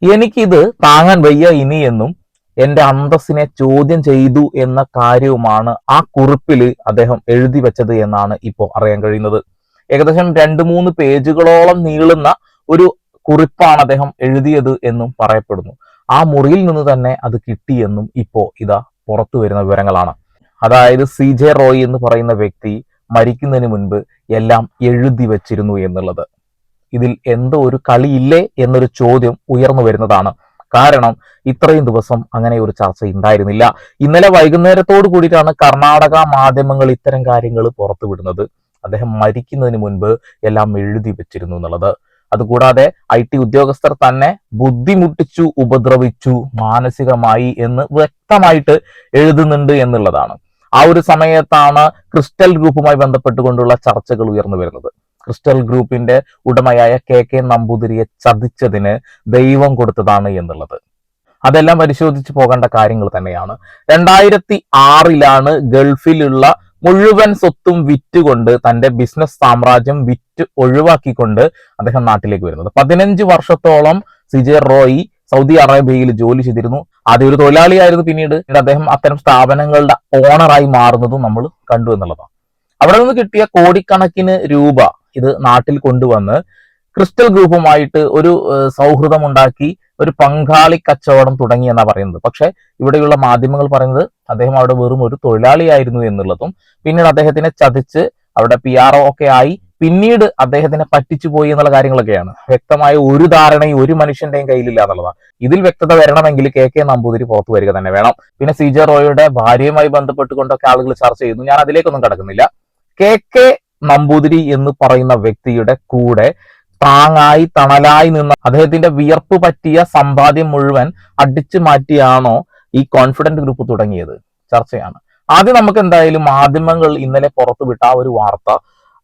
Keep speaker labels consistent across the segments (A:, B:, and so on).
A: എനിക്കിത് താങ്ങാൻ വയ്യ ഇനിയെന്നും എന്റെ അന്തസ്സിനെ ചോദ്യം ചെയ്തു എന്ന കാര്യവുമാണ് ആ കുറിപ്പിൽ അദ്ദേഹം എഴുതി വെച്ചത് എന്നാണ് ഇപ്പോൾ അറിയാൻ കഴിയുന്നത്. ഏകദേശം 2-3 പേജുകളോളം നീളുന്ന ഒരു കുറിപ്പാണ് അദ്ദേഹം എഴുതിയത് എന്നും പറയപ്പെടുന്നു. ആ മുറിയിൽ നിന്ന് തന്നെ അത് കിട്ടിയെന്നും ഇപ്പോ ഇതാ പുറത്തു വരുന്ന വിവരങ്ങളാണ്. അതായത് CJ റോയ് എന്ന് പറയുന്ന വ്യക്തി മരിക്കുന്നതിന് മുൻപ് എല്ലാം എഴുതി വെച്ചിരുന്നു എന്നുള്ളത്. ഇതിൽ എന്തോ ഒരു കളിയില്ലേ എന്നൊരു ചോദ്യം ഉയർന്നു വരുന്നതാണ്. കാരണം ഇത്രയും ദിവസം അങ്ങനെ ഒരു ചർച്ച ഉണ്ടായിരുന്നില്ല. ഇന്നലെ വൈകുന്നേരത്തോട് കൂടിയിട്ടാണ് കർണാടക മാധ്യമങ്ങൾ ഇത്തരം കാര്യങ്ങൾ പുറത്തുവിടുന്നത്. അദ്ദേഹം മരിക്കുന്നതിന് മുൻപ് എല്ലാം എഴുതി വെച്ചിരുന്നു എന്നുള്ളത്. അതുകൂടാതെ IT ഉദ്യോഗസ്ഥർ തന്നെ ബുദ്ധിമുട്ടിച്ചു, ഉപദ്രവിച്ചു മാനസികമായി എന്ന് വ്യക്തമായിട്ട് എഴുതുന്നുണ്ട് എന്നുള്ളതാണ്. ആ ഒരു സമയത്താണ് ക്രിസ്റ്റൽ ഗ്രൂപ്പുമായി ബന്ധപ്പെട്ടുകൊണ്ടുള്ള ചർച്ചകൾ ഉയർന്നു വരുന്നത്. ക്രിസ്റ്റൽ ഗ്രൂപ്പിന്റെ ഉടമയായ KK നമ്പൂതിരിയെ ചതിച്ചതിന് ദൈവം കൊടുത്തതാണ് എന്നുള്ളത്. അതെല്ലാം പരിശോധിച്ച് പോകേണ്ട കാര്യങ്ങൾ തന്നെയാണ്. 2006 ഗൾഫിലുള്ള മുഴുവൻ സ്വത്തും വിറ്റുകൊണ്ട് തന്റെ ബിസിനസ് സാമ്രാജ്യം വിറ്റ് ഒഴിവാക്കിക്കൊണ്ട് അദ്ദേഹം നാട്ടിലേക്ക് വരുന്നത്. 15 വർഷത്തോളം CJ റോയ് സൗദി അറേബ്യയിൽ ജോലി ചെയ്തിരുന്നു. ആദ്യം ഒരു തൊഴിലാളിയായിരുന്നു, പിന്നീട് അദ്ദേഹം അത്തരം സ്ഥാപനങ്ങളുടെ ഓണറായി മാറുന്നതും നമ്മൾ കണ്ടു എന്നുള്ളതാണ്. അവിടെ നിന്ന് കിട്ടിയ കോടിക്കണക്കിന് രൂപ ഇത് നാട്ടിൽ കൊണ്ടുവന്ന് ക്രിസ്റ്റൽ ഗ്രൂപ്പുമായിട്ട് ഒരു സൗഹൃദം ഉണ്ടാക്കി ഒരു പങ്കാളി കച്ചവടം തുടങ്ങി എന്നാ പറയുന്നത്. പക്ഷെ ഇവിടെയുള്ള മാധ്യമങ്ങൾ പറയുന്നത് അദ്ദേഹം അവിടെ വെറും ഒരു തൊഴിലാളിയായിരുന്നു എന്നുള്ളതും പിന്നീട് അദ്ദേഹത്തിനെ ചതിച്ച് അവിടെ PRO ഒക്കെ ആയി പിന്നീട് അദ്ദേഹത്തിനെ പറ്റിച്ചു പോയി എന്നുള്ള കാര്യങ്ങളൊക്കെയാണ്. വ്യക്തമായ ഒരു ധാരണയും ഒരു മനുഷ്യന്റെയും കയ്യിലില്ല എന്നുള്ളതാണ്. ഇതിൽ വ്യക്തത വരണമെങ്കിൽ KK നമ്പൂതിരി പുറത്തു വരിക തന്നെ വേണം. പിന്നെ CJ റോയുടെ ഭാര്യയുമായി ബന്ധപ്പെട്ടുകൊണ്ടൊക്കെ ആളുകൾ ചർച്ച ചെയ്യുന്നു. ഞാൻ അതിലേക്കൊന്നും കടക്കുന്നില്ല. KK നമ്പൂതിരി എന്ന് പറയുന്ന വ്യക്തിയുടെ കൂടെ താങ്ങായി തണലായി നിന്ന് അദ്ദേഹത്തിന്റെ വിയർപ്പ് പറ്റിയ സമ്പാദ്യം മുഴുവൻ അടിച്ചു മാറ്റിയാണോ ഈ കോൺഫിഡന്റ് ഗ്രൂപ്പ് തുടങ്ങിയത്? ചർച്ചയാണ്. ആദ്യം നമുക്ക് എന്തായാലും മാധ്യമങ്ങൾ ഇന്നലെ പുറത്തുവിട്ട ആ ഒരു വാർത്ത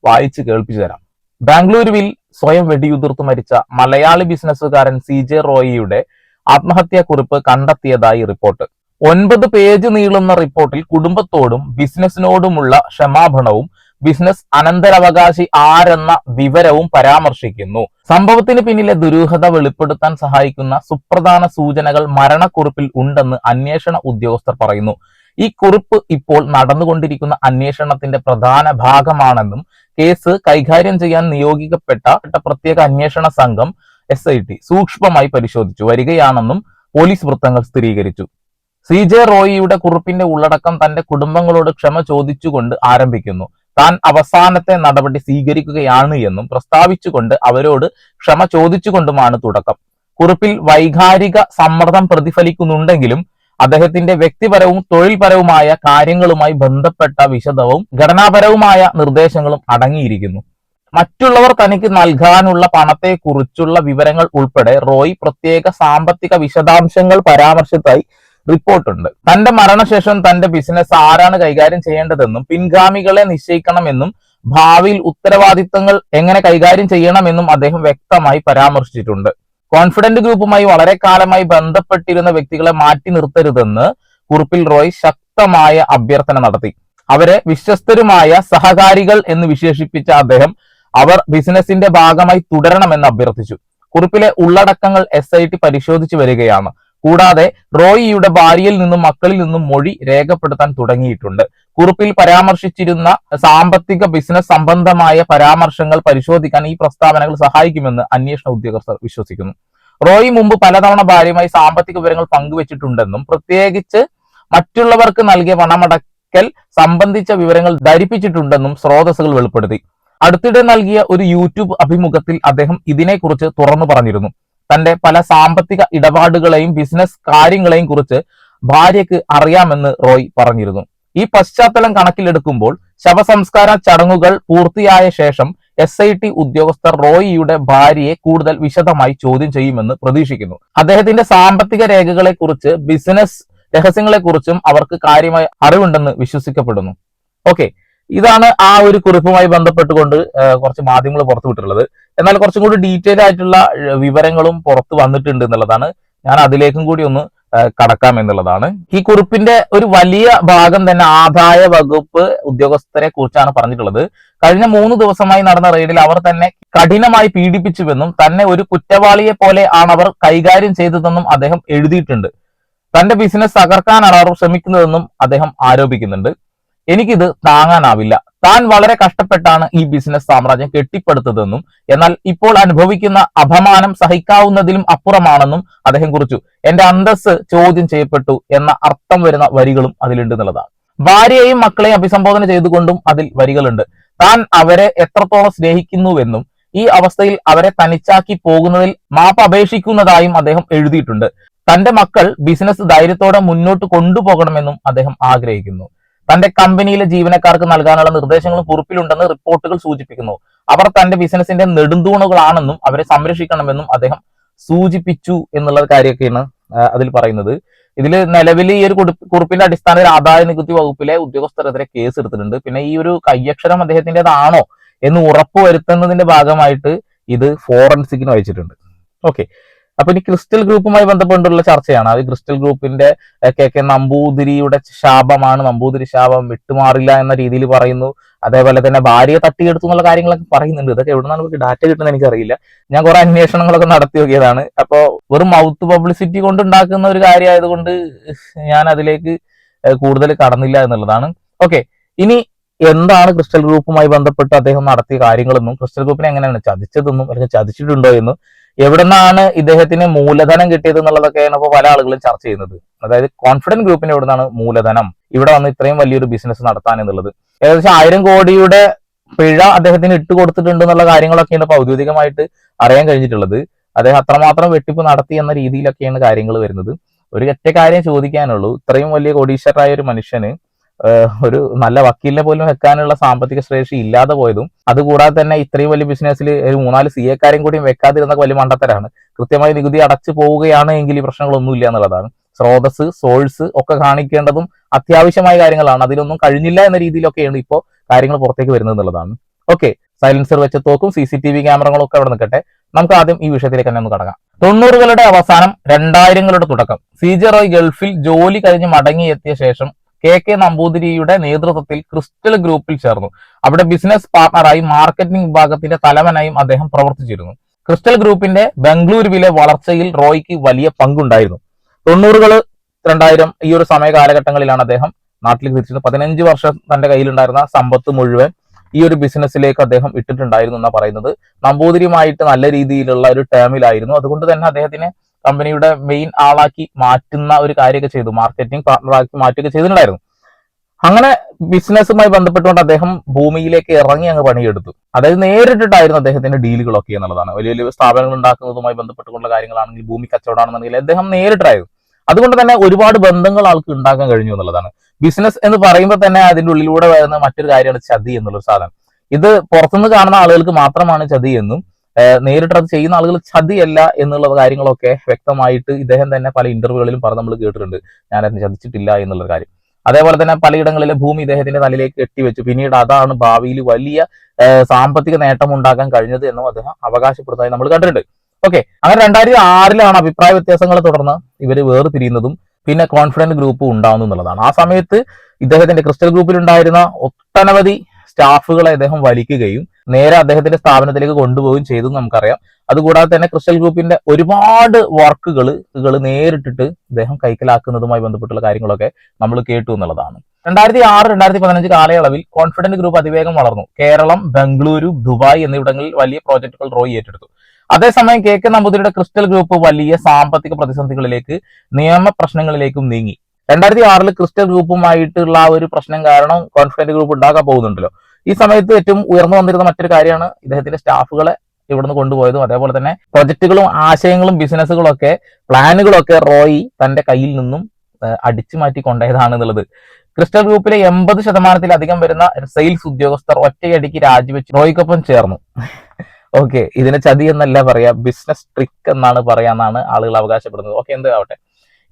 A: വായിച്ച് കേൾപ്പിച്ചു തരാം. ബാംഗ്ലൂരുവിൽ സ്വയം വെടിയുതിർത്ത് മരിച്ച മലയാളി ബിസിനസ്സുകാരൻ CJ റോയിയുടെ ആത്മഹത്യാ കുറിപ്പ് കണ്ടെത്തിയതായി റിപ്പോർട്ട്. 9 പേജ് നീളുന്ന റിപ്പോർട്ടിൽ കുടുംബത്തോടും ബിസിനസിനോടുമുള്ള ക്ഷമാപണവും ബിസിനസ് അനന്തരാവകാശി ആരെന്ന വിവരവും പരാമർശിക്കുന്നു. സംഭവത്തിന് പിന്നിലെ ദുരൂഹത വെളിപ്പെടുത്താൻ സഹായിക്കുന്ന സുപ്രധാന സൂചനകൾ മരണക്കുറിപ്പിൽ ഉണ്ടെന്ന് അന്വേഷണ ഉദ്യോഗസ്ഥർ പറയുന്നു. ഈ കുറിപ്പ് ഇപ്പോൾ നടന്നുകൊണ്ടിരിക്കുന്ന അന്വേഷണത്തിന്റെ പ്രധാന ഭാഗമാണെന്നും കേസ് കൈകാര്യം ചെയ്യാൻ നിയോഗിക്കപ്പെട്ട പ്രത്യേക അന്വേഷണ സംഘം SIT സൂക്ഷ്മമായി പരിശോധിച്ചു വരികയാണെന്നും പോലീസ് വൃത്തങ്ങൾ സ്ഥിരീകരിച്ചു. CJ റോയിയുടെ കുറിപ്പിന്റെ ഉള്ളടക്കം തന്റെ കുടുംബങ്ങളോട് ക്ഷമ ചോദിച്ചുകൊണ്ട് ആരംഭിക്കുന്നു. താൻ അവസാനത്തെ നടപടി സ്വീകരിക്കുകയാണ് എന്നും പ്രസ്താവിച്ചുകൊണ്ട് അവരോട് ക്ഷമ ചോദിച്ചുകൊണ്ടുമാണ് തുടക്കം. കുറിപ്പിൽ വൈകാരിക സമ്മർദ്ദം പ്രതിഫലിക്കുന്നുണ്ടെങ്കിലും അദ്ദേഹത്തിന്റെ വ്യക്തിപരവും തൊഴിൽപരവുമായ കാര്യങ്ങളുമായി ബന്ധപ്പെട്ട വിശദവും ഘടനാപരവുമായ നിർദ്ദേശങ്ങളും അടങ്ങിയിരിക്കുന്നു. മറ്റുള്ളവർ തനിക്ക് നൽകാനുള്ള പണത്തെക്കുറിച്ചുള്ള വിവരങ്ങൾ ഉൾപ്പെടെ റോയ് പ്രത്യേക സാമ്പത്തിക വിശദാംശങ്ങൾ പരാമർശിച്ചതായി റിപ്പോർട്ടുണ്ട്. തന്റെ മരണശേഷം തന്റെ ബിസിനസ് ആരാണ് കൈകാര്യം ചെയ്യേണ്ടതെന്നും പിൻഗാമികളെ നിശ്ചയിക്കണമെന്നും ഭാവിയിൽ ഉത്തരവാദിത്തങ്ങൾ എങ്ങനെ കൈകാര്യം ചെയ്യണമെന്നും അദ്ദേഹം വ്യക്തമായി പരാമർശിച്ചിട്ടുണ്ട്. കോൺഫിഡന്റ് ഗ്രൂപ്പുമായി വളരെ കാലമായി ബന്ധപ്പെട്ടിരുന്ന വ്യക്തികളെ മാറ്റി നിർത്തരുതെന്ന് കുറിപ്പിൽ റോയ് ശക്തമായ അഭ്യർത്ഥന നടത്തി. അവരെ വിശ്വസ്തരുമായ സഹകാരികൾ എന്ന് വിശേഷിപ്പിച്ച അദ്ദേഹം അവർ ബിസിനസിന്റെ ഭാഗമായി തുടരണമെന്ന് അഭ്യർത്ഥിച്ചു. കുറിപ്പിലെ ഉള്ളടക്കങ്ങൾ SIT പരിശോധിച്ചു വരികയാണ്. കൂടാതെ റോയിയുടെ ഭാര്യയിൽ നിന്നും മക്കളിൽ നിന്നും മൊഴി രേഖപ്പെടുത്താൻ തുടങ്ങിയിട്ടുണ്ട്. കുറിപ്പിൽ പരാമർശിച്ചിരുന്ന സാമ്പത്തിക ബിസിനസ് സംബന്ധമായ പരാമർശങ്ങൾ പരിശോധിക്കാൻ ഈ പ്രസ്താവനകൾ സഹായിക്കുമെന്ന് അന്വേഷണ ഉദ്യോഗസ്ഥർ വിശ്വസിക്കുന്നു. റോയി മുമ്പ് പലതവണ ഭാര്യയുമായി സാമ്പത്തിക വിവരങ്ങൾ പങ്കുവച്ചിട്ടുണ്ടെന്നും പ്രത്യേകിച്ച് മറ്റുള്ളവർക്ക് നൽകിയ പണമടക്കൽ സംബന്ധിച്ച വിവരങ്ങൾ ധരിപ്പിച്ചിട്ടുണ്ടെന്നും സ്രോതസ്സുകൾ വെളിപ്പെടുത്തി. അടുത്തിടെ നൽകിയ ഒരു യൂട്യൂബ് അഭിമുഖത്തിൽ അദ്ദേഹം ഇതിനെക്കുറിച്ച് തുറന്നു പറഞ്ഞിരുന്നു. തന്റെ പല സാമ്പത്തിക ഇടപാടുകളെയും ബിസിനസ് കാര്യങ്ങളെയും കുറിച്ച് ഭാര്യയ്ക്ക് അറിയാമെന്ന് റോയ് പറഞ്ഞിരുന്നു. ഈ പശ്ചാത്തലം കണക്കിലെടുക്കുമ്പോൾ ശവസംസ്കാര ചടങ്ങുകൾ പൂർത്തിയായ ശേഷം SIT ഉദ്യോഗസ്ഥർ റോയിയുടെ ഭാര്യയെ കൂടുതൽ വിശദമായി ചോദ്യം ചെയ്യുമെന്ന് പ്രതീക്ഷിക്കുന്നു. അദ്ദേഹത്തിന്റെ സാമ്പത്തിക രേഖകളെക്കുറിച്ച് ബിസിനസ് രഹസ്യങ്ങളെക്കുറിച്ചും അവർക്ക് കാര്യമായ അറിവുണ്ടെന്ന് വിശ്വസിക്കപ്പെടുന്നു. ഓക്കെ, ഇതാണ് ആ ഒരു കുറിപ്പുമായി ബന്ധപ്പെട്ടുകൊണ്ട് കുറച്ച് മാധ്യമങ്ങൾ പുറത്തുവിട്ടുള്ളത്. എന്നാൽ കുറച്ചും കൂടി ഡീറ്റെയിൽ ആയിട്ടുള്ള വിവരങ്ങളും പുറത്തു വന്നിട്ടുണ്ട് എന്നുള്ളതാണ്. ഞാൻ അതിലേക്കും കൂടി ഒന്ന് കടക്കാം എന്നുള്ളതാണ്. ഈ കുറിപ്പിന്റെ ഒരു വലിയ ഭാഗം തന്നെ ആദായ വകുപ്പ് ഉദ്യോഗസ്ഥരെ കുറിച്ചാണ് പറഞ്ഞിട്ടുള്ളത്. കഴിഞ്ഞ 3 ദിവസമായി നടന്ന റെയ്ഡിൽ അവർ തന്നെ കഠിനമായി പീഡിപ്പിച്ചുവെന്നും തന്നെ ഒരു കുറ്റവാളിയെ പോലെ ആണ് അവർ കൈകാര്യം ചെയ്തതെന്നും അദ്ദേഹം എഴുതിയിട്ടുണ്ട്. തന്റെ ബിസിനസ് തകർക്കാനാണ് അവർ ശ്രമിക്കുന്നതെന്നും അദ്ദേഹം ആരോപിക്കുന്നുണ്ട്. എനിക്കിത് താങ്ങാനാവില്ല. താൻ വളരെ കഷ്ടപ്പെട്ടാണ് ഈ ബിസിനസ് സാമ്രാജ്യം കെട്ടിപ്പടുത്തതെന്നും എന്നാൽ ഇപ്പോൾ അനുഭവിക്കുന്ന അപമാനം സഹിക്കാവുന്നതിലും അപ്പുറമാണെന്നും അദ്ദേഹം കുറിച്ചു. എന്റെ അന്തസ്സ് ചോദ്യം ചെയ്യപ്പെട്ടു എന്ന അർത്ഥം വരുന്ന വരികളും അതിലുണ്ട് എന്നുള്ളതാണ്. ഭാര്യയെയും മക്കളെയും അഭിസംബോധന ചെയ്തുകൊണ്ടും അതിൽ വരികളുണ്ട്. താൻ അവരെ എത്രത്തോളം സ്നേഹിക്കുന്നുവെന്നും ഈ അവസ്ഥയിൽ അവരെ തനിച്ചാക്കി പോകുന്നതിൽ മാപ്പ് അപേക്ഷിക്കുന്നതായും അദ്ദേഹം എഴുതിയിട്ടുണ്ട്. തന്റെ മക്കൾ ബിസിനസ് ധൈര്യത്തോടെ മുന്നോട്ട് കൊണ്ടുപോകണമെന്നും അദ്ദേഹം ആഗ്രഹിക്കുന്നു. തന്റെ കമ്പനിയിലെ ജീവനക്കാർക്ക് നൽകാനുള്ള നിർദ്ദേശങ്ങളും കുറിപ്പിലുണ്ടെന്ന് റിപ്പോർട്ടുകൾ സൂചിപ്പിക്കുന്നു. അവർ തന്റെ ബിസിനസിന്റെ നെടുന്തൂണുകളാണെന്നും അവരെ സംരക്ഷിക്കണമെന്നും അദ്ദേഹം സൂചിപ്പിച്ചു എന്നുള്ള കാര്യമൊക്കെയാണ് അതിൽ പറയുന്നത്. ഇതിൽ നിലവിൽ ഈ ഒരു കുറിപ്പിന്റെ അടിസ്ഥാനത്തിൽ ആദായ നികുതി വകുപ്പിലെ ഉദ്യോഗസ്ഥരെതിരെ കേസ് എടുത്തിട്ടുണ്ട്. പിന്നെ ഈ ഒരു കയ്യക്ഷരം അദ്ദേഹത്തിൻ്റെതാണോ എന്ന് ഉറപ്പുവരുത്തുന്നതിന്റെ ഭാഗമായിട്ട് ഇത് ഫോറൻസിക്കിന് അയച്ചിട്ടുണ്ട്. ഓക്കെ, അപ്പൊ ഇനി ക്രിസ്റ്റൽ ഗ്രൂപ്പുമായി ബന്ധപ്പെട്ടുള്ള ചർച്ചയാണ്. അത് ക്രിസ്റ്റൽ ഗ്രൂപ്പിന്റെ കെ നമ്പൂതിരിയുടെ ശാപമാണ്, നമ്പൂതിരി ശാപം വിട്ടുമാറില്ല എന്ന രീതിയിൽ പറയുന്നു. അതേപോലെ തന്നെ ഭാര്യയെ തട്ടിയെടുത്തു എന്നുള്ള കാര്യങ്ങളൊക്കെ പറയുന്നുണ്ട്. ഇതൊക്കെ എവിടെ നിന്നാണ് ഡാറ്റ കിട്ടുന്നത് എനിക്കറിയില്ല. ഞാൻ കുറെ അന്വേഷണങ്ങളൊക്കെ നടത്തി നോക്കിയതാണ്. അപ്പോ വെറും മൗത്ത് പബ്ലിസിറ്റി കൊണ്ട് ഉണ്ടാക്കുന്ന ഒരു കാര്യമായതുകൊണ്ട് ഞാൻ അതിലേക്ക് കൂടുതൽ കടന്നില്ല എന്നുള്ളതാണ്. ഓക്കെ, ഇനി എന്താണ് ക്രിസ്റ്റൽ ഗ്രൂപ്പുമായി ബന്ധപ്പെട്ട് അദ്ദേഹം നടത്തിയ കാര്യങ്ങളെന്നും ക്രിസ്റ്റൽ ഗ്രൂപ്പിനെ എങ്ങനെയാണ് ചതിച്ചതെന്നും അല്ലെങ്കിൽ ചതിച്ചിട്ടുണ്ടോ എന്നും എവിടെ നിന്നാണ് ഇദ്ദേഹത്തിന് മൂലധനം കിട്ടിയത് എന്നുള്ളതൊക്കെയാണ് ഇപ്പോൾ പല ആളുകളും ചർച്ച ചെയ്യുന്നത്. അതായത് കോൺഫിഡന്റ് ഗ്രൂപ്പിന് എവിടെ നിന്നാണ് മൂലധനം ഇവിടെ വന്ന് ഇത്രയും വലിയൊരു ബിസിനസ് നടത്താൻ എന്നുള്ളത്. ഏകദേശം 1000 കോടിയുടെ പിഴ അദ്ദേഹത്തിന് ഇട്ട് കൊടുത്തിട്ടുണ്ട് എന്നുള്ള കാര്യങ്ങളൊക്കെയാണ് ഇപ്പോൾ ഔദ്യോഗികമായിട്ട് അറിയാൻ കഴിഞ്ഞിട്ടുള്ളത്. അദ്ദേഹം അത്രമാത്രം വെട്ടിപ്പ് നടത്തി എന്ന രീതിയിലൊക്കെയാണ് കാര്യങ്ങൾ വരുന്നത്. ഒരു ഒറ്റ കാര്യം ചോദിക്കാനുള്ളൂ, ഇത്രയും വലിയ കോടീശ്വരനായ ഒരു മനുഷ്യന് ഒരു നല്ല വക്കീലിനെ പോലും വെക്കാനുള്ള സാമ്പത്തിക ശേഷി ഇല്ലാതെ പോയതും അതുകൂടാതെ തന്നെ ഇത്രയും വലിയ ബിസിനസ്സിൽ ഒരു 3-4 CA കൂടിയും വെക്കാതിരുന്ന വലിയ മണ്ടത്തരാണ്. കൃത്യമായി നികുതി അടച്ചു പോവുകയാണ് എങ്കിൽ ഈ പ്രശ്നങ്ങളൊന്നും ഇല്ല എന്നുള്ളതാണ്. സ്രോതസ് സോഴ്സ് ഒക്കെ കാണിക്കേണ്ടതും അത്യാവശ്യമായ കാര്യങ്ങളാണ്. അതിലൊന്നും കഴിഞ്ഞില്ല എന്ന രീതിയിലൊക്കെയാണ് ഇപ്പോൾ കാര്യങ്ങൾ പുറത്തേക്ക് വരുന്നത് എന്നുള്ളതാണ്. ഓക്കെ, സൈലൻസർ വെച്ച തോക്കും CCTV ക്യാമറകളും ഒക്കെ അവിടെ നിൽക്കട്ടെ. നമുക്ക് ആദ്യം ഈ വിഷയത്തിലേക്ക് തന്നെ ഒന്ന് കടക്കാം. 90കളുടെ അവസാനം 2000ങ്ങളുടെ തുടക്കം CJ റോയ് ഗൾഫിൽ ജോലി കഴിഞ്ഞ് മടങ്ങിയെത്തിയ ശേഷം KK നമ്പൂതിരിയുടെ നേതൃത്വത്തിൽ ക്രിസ്റ്റൽ ഗ്രൂപ്പിൽ ചേർന്നു. അവിടെ ബിസിനസ് പാർട്ണറായി മാർക്കറ്റിംഗ് വിഭാഗത്തിന്റെ തലവനായും അദ്ദേഹം പ്രവർത്തിച്ചിരുന്നു. ക്രിസ്റ്റൽ ഗ്രൂപ്പിന്റെ ബംഗളൂരുവിലെ വളർച്ചയിൽ റോയ്ക്ക് വലിയ പങ്കുണ്ടായിരുന്നു. 90കൾ 2000 ഈ ഒരു സമയ കാലഘട്ടങ്ങളിലാണ് അദ്ദേഹം നാട്ടിലേക്ക് തിരിച്ചത്. 15 വർഷം തന്റെ കയ്യിലുണ്ടായിരുന്ന സമ്പത്ത് മുഴുവൻ ഈ ഒരു ബിസിനസ്സിലേക്ക് അദ്ദേഹം ഇട്ടിട്ടുണ്ടായിരുന്നു എന്നാണ് പറയുന്നത്. നമ്പൂതിരിയുമായിട്ട് നല്ല രീതിയിലുള്ള ഒരു ടേമിലായിരുന്നു. അതുകൊണ്ട് തന്നെ അദ്ദേഹത്തിന് കമ്പനിയുടെ മെയിൻ ആളാക്കി മാറ്റുന്ന ഒരു കാര്യമൊക്കെ ചെയ്തു, മാർക്കറ്റിംഗ് പാർട്ണറാക്കി മാറ്റുകയൊക്കെ ചെയ്തിട്ടുണ്ടായിരുന്നു. അങ്ങനെ ബിസിനസ്സുമായി ബന്ധപ്പെട്ടുകൊണ്ട് അദ്ദേഹം ഭൂമിയിലേക്ക് ഇറങ്ങി അങ്ങ് പണിയെടുത്തു. അതായത് നേരിട്ടിട്ടായിരുന്നു അദ്ദേഹത്തിന്റെ ഡീലുകളൊക്കെ എന്നുള്ളതാണ്. വലിയ വലിയ സ്ഥാപനങ്ങൾ ഉണ്ടാക്കുന്നതുമായി ബന്ധപ്പെട്ടുകൊണ്ടുള്ള കാര്യങ്ങളാണെങ്കിൽ ഭൂമി കച്ചവടമാണെന്നുണ്ടെങ്കിൽ അദ്ദേഹം നേരിട്ടായിരുന്നു. അതുകൊണ്ട് തന്നെ ഒരുപാട് ബന്ധങ്ങൾ ആൾക്ക് ഉണ്ടാക്കാൻ കഴിഞ്ഞു എന്നുള്ളതാണ്. ബിസിനസ് എന്ന് പറയുമ്പോൾ തന്നെ അതിന്റെ ഉള്ളിലൂടെ വരുന്ന മറ്റൊരു കാര്യമാണ് ചതി എന്നുള്ളൊരു സാധനം. ഇത് പുറത്തുനിന്ന് കാണുന്ന ആളുകൾക്ക് മാത്രമാണ് ചതി എന്നും നേരിട്ട് അത് ചെയ്യുന്ന ആളുകൾ ചതിയല്ല എന്നുള്ള കാര്യങ്ങളൊക്കെ വ്യക്തമായിട്ട് ഇദ്ദേഹം തന്നെ പല ഇന്റർവ്യൂകളിലും പറഞ്ഞ് നമ്മൾ കേട്ടിട്ടുണ്ട്. ഞാൻ അതിനെ ചതിച്ചിട്ടില്ല എന്നുള്ള കാര്യം. അതേപോലെ തന്നെ പലയിടങ്ങളിലെ ഭൂമി ഇദ്ദേഹത്തിന്റെ തലയിലേക്ക് കെട്ടിവെച്ചു. പിന്നീട് അതാണ് ഭാവിയിൽ വലിയ സാമ്പത്തിക നേട്ടം ഉണ്ടാക്കാൻ കഴിഞ്ഞത് എന്നും അദ്ദേഹം അവകാശപ്പെടുന്നതായി നമ്മൾ കണ്ടിട്ടുണ്ട്. ഓക്കെ, അങ്ങനെ 2006 അഭിപ്രായ വ്യത്യാസങ്ങളെ തുടർന്ന് ഇവർ വേർപിരിയുന്നതും പിന്നെ കോൺഫിഡന്റ് ഗ്രൂപ്പ് ഉണ്ടാവുന്നു എന്നുള്ളതാണ്. ആ സമയത്ത് ഇദ്ദേഹത്തിന്റെ ക്രിസ്റ്റൽ ഗ്രൂപ്പിൽ ഉണ്ടായിരുന്ന ഒട്ടനവധി സ്റ്റാഫുകളെ അദ്ദേഹം വലിക്കുകയും നേരെ അദ്ദേഹത്തിന്റെ സ്ഥാപനത്തിലേക്ക് കൊണ്ടുപോവുകയും ചെയ്തു നമുക്കറിയാം. അതുകൂടാതെ തന്നെ ക്രിസ്റ്റൽ ഗ്രൂപ്പിന്റെ ഒരുപാട് വർക്കുകൾ നേരിട്ടിട്ട് അദ്ദേഹം കൈക്കലാക്കുന്നതുമായി ബന്ധപ്പെട്ടുള്ള കാര്യങ്ങളൊക്കെ നമ്മൾ കേട്ടു എന്നുള്ളതാണ്. 2006-2015 കാലയളവിൽ കോൺഫിഡന്റ് ഗ്രൂപ്പ് അതിവേഗം വളർന്നു. കേരളം, ബംഗളൂരു, ദുബായ് എന്നിവിടങ്ങളിൽ വലിയ പ്രോജക്ടുകൾ റോയ് ഏറ്റെടുത്തു. അതേസമയം KK നമ്പൂതിരിയുടെ ക്രിസ്റ്റൽ ഗ്രൂപ്പ് വലിയ സാമ്പത്തിക പ്രതിസന്ധികളിലേക്ക്, നിയമ പ്രശ്നങ്ങളിലേക്കും നീങ്ങി. 2006 ക്രിസ്റ്റൽ ഗ്രൂപ്പുമായിട്ടുള്ള ആ ഒരു പ്രശ്നം കാരണം കോൺഫിഡന്റ് ഗ്രൂപ്പ് ഉണ്ടാക്കാൻ പോകുന്നുണ്ടല്ലോ. ഈ സമയത്ത് ഏറ്റവും ഉയർന്നു വന്നിരുന്ന മറ്റൊരു കാര്യമാണ് ഇദ്ദേഹത്തിന്റെ സ്റ്റാഫുകളെ ഇവിടുന്ന് കൊണ്ടുപോയതും അതേപോലെ തന്നെ പ്രൊജക്ടുകളും ആശയങ്ങളും ബിസിനസ്സുകളും ഒക്കെ പ്ലാനുകളും ഒക്കെ റോയ് തന്റെ കയ്യിൽ നിന്നും അടിച്ചു മാറ്റി കൊണ്ടതാണ് എന്നുള്ളത്. ക്രിസ്റ്റൽ ഗ്രൂപ്പിലെ 80% വരുന്ന സെയിൽസ് ഉദ്യോഗസ്ഥർ ഒറ്റയടിക്ക് രാജിവെച്ച് റോയ്ക്കൊപ്പം ചേർന്നു. ഓക്കെ, ഇതിനെ ചതി എന്നല്ല പറയാ, ബിസിനസ് ട്രിക്ക് എന്നാണ് പറയാന്നാണ് ആളുകൾ അവകാശപ്പെടുന്നത്. ഓക്കെ, എന്താവട്ടെ.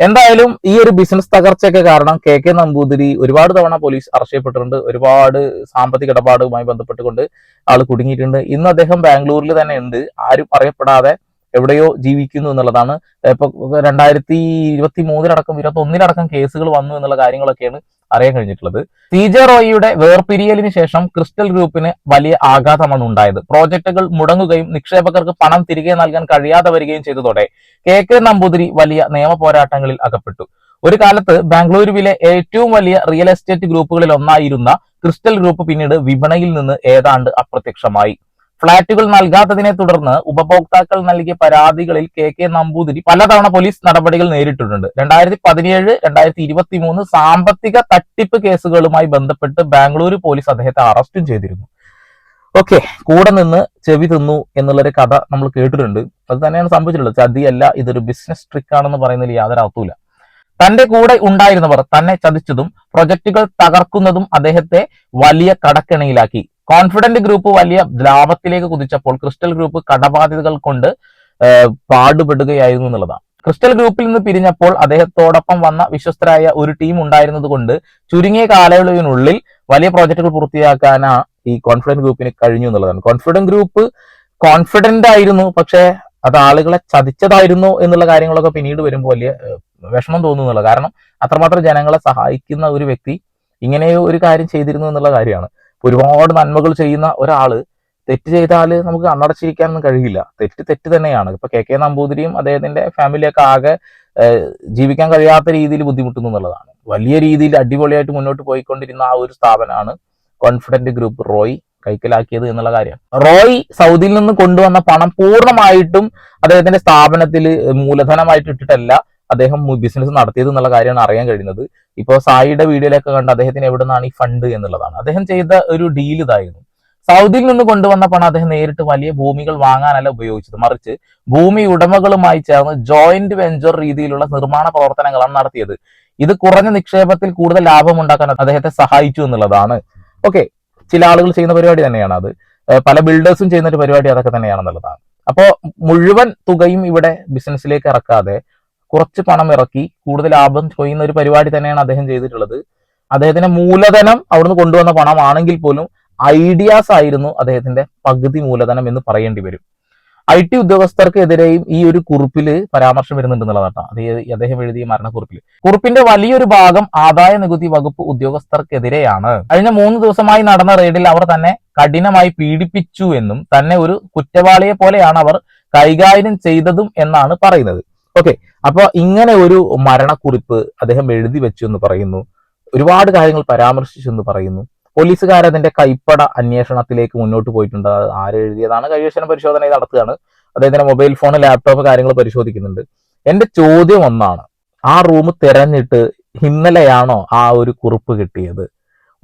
A: എന്തായാലും ഈ ഒരു ബിസിനസ് തകർച്ചയൊക്കെ കാരണം KK നമ്പൂതിരി ഒരുപാട് തവണ പോലീസ് അറസ്റ്റ് ചെയ്യപ്പെട്ടിട്ടുണ്ട്. ഒരുപാട് സാമ്പത്തിക ഇടപാടുമായി ബന്ധപ്പെട്ടുകൊണ്ട് ആൾ കുടുങ്ങിയിട്ടുണ്ട്. ഇന്ന് അദ്ദേഹം ബാംഗ്ലൂരിൽ തന്നെ ഉണ്ട്. ആരും അറിയപ്പെടാതെ എവിടെയോ ജീവിക്കുന്നു എന്നുള്ളതാണ്. ഇപ്പൊ 2023 21 കേസുകൾ വന്നു എന്നുള്ള കാര്യങ്ങളൊക്കെയാണ് അറിയാൻ കഴിഞ്ഞിട്ടുള്ളത്. CJ റോയിയുടെ വേർപിരിയലിന് ശേഷം ക്രിസ്റ്റൽ ഗ്രൂപ്പിന് വലിയ ആഘാതമാണ് ഉണ്ടായത്. പ്രോജക്റ്റുകൾ മുടങ്ങുകയും നിക്ഷേപകർക്ക് പണം തിരികെ നൽകാൻ കഴിയാതെ വരികയും ചെയ്തതോടെ KK നമ്പൂതിരി വലിയ നിയമ പോരാട്ടങ്ങളിൽ അകപ്പെട്ടു. ഒരു കാലത്ത് ബാംഗ്ലൂരുവിലെ ഏറ്റവും വലിയ റിയൽ എസ്റ്റേറ്റ് ഗ്രൂപ്പുകളിൽ ഒന്നായിരുന്ന ക്രിസ്റ്റൽ ഗ്രൂപ്പ് പിന്നീട് വിപണിയിൽ നിന്ന് ഏതാണ്ട് അപ്രത്യക്ഷമായി. ഫ്ളാറ്റുകൾ നൽകാത്തതിനെ തുടർന്ന് ഉപഭോക്താക്കൾ നൽകിയ പരാതികളിൽ KK നമ്പൂതിരി പലതവണ പോലീസ് നടപടികൾ നേരിട്ടിട്ടുണ്ട്. 2017, 2023 സാമ്പത്തിക തട്ടിപ്പ് കേസുകളുമായി ബന്ധപ്പെട്ട് ബാംഗ്ലൂരു പോലീസ് അദ്ദേഹത്തെ അറസ്റ്റും ചെയ്തിരുന്നു. ഓക്കെ, കൂടെ നിന്ന് ചെവി തിന്നു എന്നുള്ളൊരു കഥ നമ്മൾ കേട്ടിട്ടുണ്ട്. അത് തന്നെയാണ് സംഭവിച്ചിട്ടുള്ളത്. ചതിയല്ല, ഇതൊരു ബിസിനസ് ട്രിക്ക് ആണെന്ന് പറയുന്നതിൽ യാതൊരു അർത്ഥവുമില്ല. തന്റെ കൂടെ ഉണ്ടായിരുന്നവർ തന്നെ ചതിച്ചതും പ്രൊജക്ടുകൾ തകർക്കുന്നതും അദ്ദേഹത്തെ വലിയ കടക്കെണിയിലാക്കി. കോൺഫിഡന്റ് ഗ്രൂപ്പ് വലിയ ലാഭത്തിലേക്ക് കുതിച്ചപ്പോൾ ക്രിസ്റ്റൽ ഗ്രൂപ്പ് കടബാധ്യതകൾ കൊണ്ട് പാടുപെടുകയായിരുന്നു എന്നുള്ളതാണ്. ക്രിസ്റ്റൽ ഗ്രൂപ്പിൽ നിന്ന് പിരിഞ്ഞപ്പോൾ അദ്ദേഹത്തോടൊപ്പം വന്ന വിശ്വസ്തരായ ഒരു ടീം ഉണ്ടായിരുന്നത് കൊണ്ട് ചുരുങ്ങിയ കാലയളവിനുള്ളിൽ വലിയ പ്രോജക്റ്റുകൾ പൂർത്തിയാക്കാനാ ഈ കോൺഫിഡന്റ് ഗ്രൂപ്പിന് കഴിഞ്ഞു എന്നുള്ളതാണ്. കോൺഫിഡന്റ് ഗ്രൂപ്പ് കോൺഫിഡന്റ് ആയിരുന്നു, പക്ഷെ അത് ആളുകളെ ചതിച്ചതായിരുന്നു എന്നുള്ള കാര്യങ്ങളൊക്കെ പിന്നീട് വരുമ്പോൾ വലിയ വിഷമം തോന്നുന്നുള്ളത്. കാരണം അത്രമാത്രം ജനങ്ങളെ സഹായിക്കുന്ന ഒരു വ്യക്തി ഇങ്ങനെ ഒരു കാര്യം ചെയ്തിരുന്നു എന്നുള്ള കാര്യമാണ്. ഒരുപാട് നന്മകൾ ചെയ്യുന്ന ഒരാള് തെറ്റ് ചെയ്താൽ നമുക്ക് കണ്ണടച്ചിരിക്കാനൊന്നും കഴിയില്ല. തെറ്റ് തന്നെയാണ്. ഇപ്പൊ KK നമ്പൂതിരിയും അദ്ദേഹത്തിന്റെ ഫാമിലിയൊക്കെ ആകെ ജീവിക്കാൻ കഴിയാത്ത രീതിയിൽ ബുദ്ധിമുട്ടുന്നു എന്നുള്ളതാണ്. വലിയ രീതിയിൽ അടിപൊളിയായിട്ട് മുന്നോട്ട് പോയിക്കൊണ്ടിരുന്ന ആ ഒരു സ്ഥാപനമാണ് കോൺഫിഡന്റ് ഗ്രൂപ്പ് റോയ് കൈക്കലാക്കിയത് എന്നുള്ള കാര്യമാണ്. റോയ് സൗദിയിൽ നിന്ന് കൊണ്ടുവന്ന പണം പൂർണ്ണമായിട്ടും അദ്ദേഹത്തിന്റെ സ്ഥാപനത്തിൽ മൂലധനമായിട്ട് ഇട്ടിട്ടല്ല അദ്ദേഹം ബിസിനസ് നടത്തിയത് എന്നുള്ള കാര്യമാണ് അറിയാൻ കഴിയുന്നത്. ഇപ്പോൾ സായിയുടെ വീഡിയോയിലൊക്കെ കണ്ട് അദ്ദേഹത്തിന് എവിടെ നിന്നാണ് ഈ ഫണ്ട് എന്നുള്ളതാണ്. അദ്ദേഹം ചെയ്ത ഒരു ഡീൽ ഇതായിരുന്നു. സൗദിയിൽ നിന്ന് കൊണ്ടുവന്ന പണം അദ്ദേഹം നേരിട്ട് വലിയ ഭൂമികൾ വാങ്ങാനല്ല ഉപയോഗിച്ചത്, മറിച്ച് ഭൂമി ഉടമകളുമായി ചേർന്ന് ജോയിന്റ് വെഞ്ചർ രീതിയിലുള്ള നിർമ്മാണ പ്രവർത്തനങ്ങളാണ് നടത്തിയത്. ഇത് കുറഞ്ഞ നിക്ഷേപത്തിൽ കൂടുതൽ ലാഭം ഉണ്ടാക്കാൻ അദ്ദേഹത്തെ സഹായിച്ചു എന്നുള്ളതാണ്. ഓക്കെ, ചില ആളുകൾ ചെയ്യുന്ന പരിപാടി തന്നെയാണ് അത്. പല ബിൽഡേഴ്സും ചെയ്യുന്ന ഒരു പരിപാടി അതൊക്കെ തന്നെയാണെന്നുള്ളതാണ്. അപ്പോൾ മുഴുവൻ തുകയും ഇവിടെ ബിസിനസ്സിലേക്ക് ഇറക്കാതെ കുറച്ച് പണം ഇറക്കി കൂടുതൽ ലാഭം ചെയ്യുന്ന ഒരു പരിപാടി തന്നെയാണ് അദ്ദേഹം ചെയ്തിട്ടുള്ളത്. അദ്ദേഹത്തിന്റെ മൂലധനം അവിടുന്ന് കൊണ്ടുവന്ന പണമാണെങ്കിൽ പോലും ഐഡിയാസ് ആയിരുന്നു അദ്ദേഹത്തിന്റെ പകുതി മൂലധനം എന്ന് പറയേണ്ടി വരും. IT ഉദ്യോഗസ്ഥർക്കെതിരെയും ഈ ഒരു കുറിപ്പില് പരാമർശം വരുന്നുണ്ടെന്നുള്ളതാണ്. അദ്ദേഹം എഴുതിയ മരണക്കുറിപ്പിൽ. കുറിപ്പിന്റെ വലിയൊരു ഭാഗം ആദായ നികുതി വകുപ്പ് ഉദ്യോഗസ്ഥർക്കെതിരെയാണ്. കഴിഞ്ഞ 3 ദിവസമായി നടന്ന റെയ്ഡിൽ അവർ തന്നെ കഠിനമായി പീഡിപ്പിച്ചു എന്നും തന്നെ ഒരു കുറ്റവാളിയെ പോലെയാണ് അവർ കൈകാര്യം ചെയ്തതും എന്നാണ് പറയുന്നത്. ഓക്കെ, അപ്പൊ ഇങ്ങനെ ഒരു മരണക്കുറിപ്പ് അദ്ദേഹം എഴുതി വെച്ചു എന്ന് പറയുന്നു. ഒരുപാട് കാര്യങ്ങൾ പരാമർശിച്ചു എന്ന് പറയുന്നു. പോലീസുകാർ അതിന്റെ കൈപ്പട അന്വേഷണത്തിലേക്ക് മുന്നോട്ട് പോയിട്ടുണ്ട്. ആരെഴുതിയതാണ് കൈവശന പരിശോധന നടത്തുകയാണ്. അദ്ദേഹത്തിന്റെ മൊബൈൽ ഫോൺ, ലാപ്ടോപ്പ് കാര്യങ്ങൾ പരിശോധിക്കുന്നുണ്ട്. എന്റെ ചോദ്യം ഒന്നാണ്, ആ റൂം തിരഞ്ഞിട്ട് ഇന്നലെയാണോ ആ ഒരു കുറിപ്പ് കിട്ടിയത്?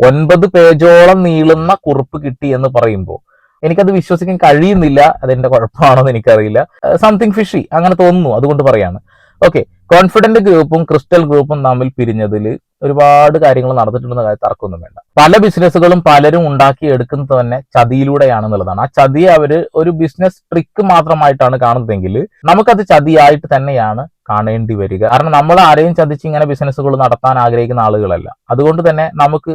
A: 9 പേജോളം നീളുന്ന കുറിപ്പ് കിട്ടി എന്ന് പറയുമ്പോൾ എനിക്കത് വിശ്വസിക്കാൻ കഴിയുന്നില്ല. അതെന്റെ കുഴപ്പമാണോന്ന് എനിക്കറിയില്ല. സംതിങ് ഫിഷി അങ്ങനെ തോന്നുന്നു, അതുകൊണ്ട് പറയാണ്. ഓക്കെ, കോൺഫിഡന്റ് ഗ്രൂപ്പും ക്രിസ്റ്റൽ ഗ്രൂപ്പും തമ്മിൽ പിരിഞ്ഞതിൽ ഒരുപാട് കാര്യങ്ങൾ നടന്നിട്ടുണ്ടെന്ന കാര്യം തർക്കമൊന്നും വേണ്ട. പല ബിസിനസ്സുകളും പലരും ഉണ്ടാക്കി എടുക്കുന്നത് തന്നെ ചതിയിലൂടെയാണെന്നുള്ളതാണ്. ആ ചതിയെ അവര് ഒരു ബിസിനസ് ട്രിക്ക് മാത്രമായിട്ടാണ് കാണുന്നതെങ്കിൽ നമുക്കത് ചതിയായിട്ട് തന്നെയാണ് കാണേണ്ടി വരിക. കാരണം നമ്മൾ ആരെയും ചതിച്ച് ഇങ്ങനെ ബിസിനസ്സുകൾ നടത്താൻ ആഗ്രഹിക്കുന്ന ആളുകളല്ല. അതുകൊണ്ട് തന്നെ നമുക്ക്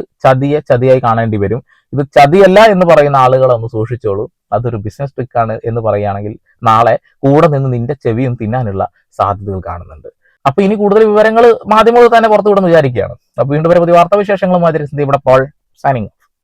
A: ചതിയായി കാണേണ്ടി വരും. ഇത് ചതിയല്ല എന്ന് പറയുന്ന ആളുകളെ ഒന്ന് സൂക്ഷിച്ചോളൂ. അതൊരു ബിസിനസ് ട്രിക്കാണ് എന്ന് പറയുകയാണെങ്കിൽ നാളെ കൂടെ നിന്ന് നിന്റെ ചെവിയും തിന്നാനുള്ള സാധ്യതകൾ കാണുന്നുണ്ട്. അപ്പൊ ഇനി കൂടുതൽ വിവരങ്ങൾ മാധ്യമങ്ങൾ തന്നെ പുറത്തുവിടുമെന്ന് വിചാരിക്കുകയാണ്. അപ്പൊ വീണ്ടും പുതിയ വാർത്താവിശേഷങ്ങളുമായി ഇവിടെ പോൾ സൈനിങ്.